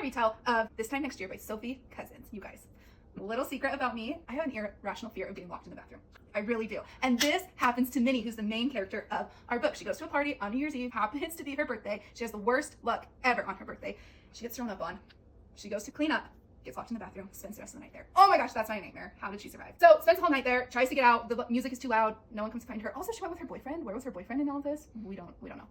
Retell of This Time Next Year by Sophie Cousins. You guys, little secret about me, I have an irrational fear of getting locked in the bathroom. I really do. And this happens to Minnie, who's the main character of our book. She goes to a party on New Year's Eve, happens to be her birthday. She has the worst luck ever on her birthday. She gets thrown up on. She goes to clean up, gets locked in the bathroom, spends the rest of the night there. Oh my gosh, that's my nightmare. How did she survive? So spends the whole night there, tries to get out. The music is too loud. No one comes to find her. Also, she went with her boyfriend. Where was her boyfriend in all of this? We don't know.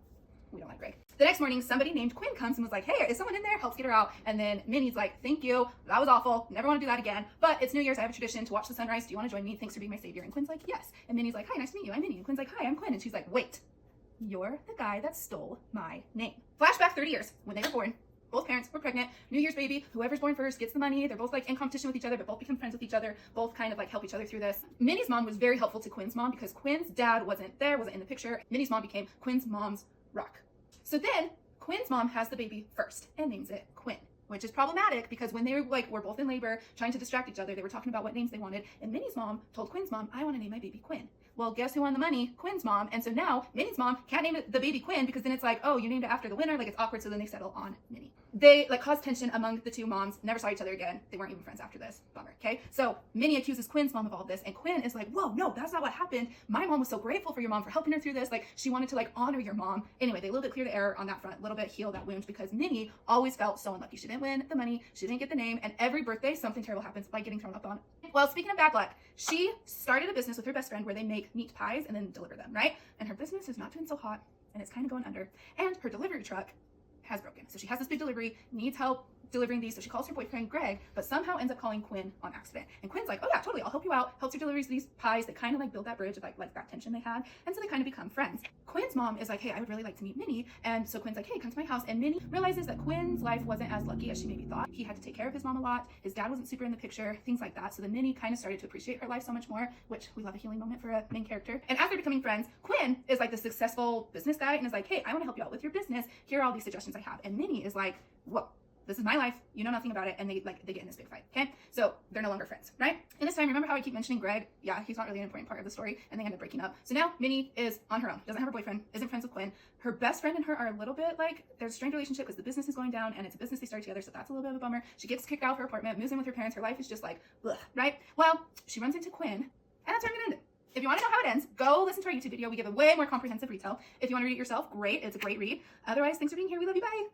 We don't like Greg. The next morning, somebody named Quinn comes and was like, hey, is someone in there? Helps get her out. And then Minnie's like, thank you. That was awful. Never want to do that again. But it's New Year's. I have a tradition to watch the sunrise. Do you want to join me? Thanks for being my savior. And Quinn's like, yes. And Minnie's like, hi, nice to meet you. I'm Minnie. And Quinn's like, hi, I'm Quinn. And she's like, wait, you're the guy that stole my name. Flashback 30 years when they were born. Both parents were pregnant. New Year's baby. Whoever's born first gets the money. They're both like in competition with each other, but both become friends with each other. Both kind of like help each other through this. Minnie's mom was very helpful to Quinn's mom because Quinn's dad wasn't in the picture. Minnie's mom became Quinn's mom's rock. So then Quinn's mom has the baby first and names it Quinn, which is problematic because when they were both in labor trying to distract each other, they were talking about what names they wanted. And Minnie's mom told Quinn's mom, I want to name my baby Quinn. Well, guess who won the money? Quinn's mom. And so now Minnie's mom can't name the baby Quinn because then it's like, oh, you named it after the winner. Like it's awkward. So then they settle on Minnie. They like caused tension among the two moms, never saw each other again. They weren't even friends after this. Bummer. Okay. So Minnie accuses Quinn's mom of all of this. And Quinn is like, whoa, no, that's not what happened. My mom was so grateful for your mom for helping her through this. Like she wanted to like honor your mom. Anyway, they a little bit clear the error on that front, a little bit heal that wound because Minnie always felt so unlucky. She didn't win the money. She didn't get the name. And every birthday, something terrible happens by getting thrown up on. Well, speaking of bad luck, she started a business with her best friend where they make meat pies and then deliver them, right? And her business is not doing so hot and it's kind of going under. And her delivery truck has broken. So she has this big delivery, needs help delivering these. So she calls her boyfriend Greg, but somehow ends up calling Quinn on accident. And Quinn's like, oh yeah, totally, I'll help you out. Helps her deliver these pies that kind of like build that bridge of like that tension they had. And so they kind of become friends. Quinn's mom is like, hey, I would really like to meet Minnie. And so Quinn's like, hey, come to my house. And Minnie realizes that Quinn's life wasn't as lucky as she maybe thought. He had to take care of his mom a lot. His dad wasn't super in the picture, things like that. So then Minnie kind of started to appreciate her life so much more, which we love a healing moment for a main character. And after becoming friends, Quinn is like the successful business guy and is like, hey, I want to help you out with your business. Here are all these suggestions I have. And Minnie is like, whoa, this is my life. You know nothing about it. And they get in this big fight. Okay. So they're no longer friends, right? And this time, remember how I keep mentioning Greg? Yeah, he's not really an important part of the story. And they end up breaking up. So now Minnie is on her own, doesn't have a boyfriend, isn't friends with Quinn. Her best friend and her are a little bit like, there's a strained relationship because the business is going down and it's a business they started together. So that's a little bit of a bummer. She gets kicked out of her apartment, moves in with her parents. Her life is just like, ugh, right? Well, she runs into Quinn and that's where I'm going to end it. If you want to know how it ends, go listen to our YouTube video. We give a way more comprehensive retell. If you want to read it yourself, great. It's a great read. Otherwise, thanks for being here. We love you. Bye.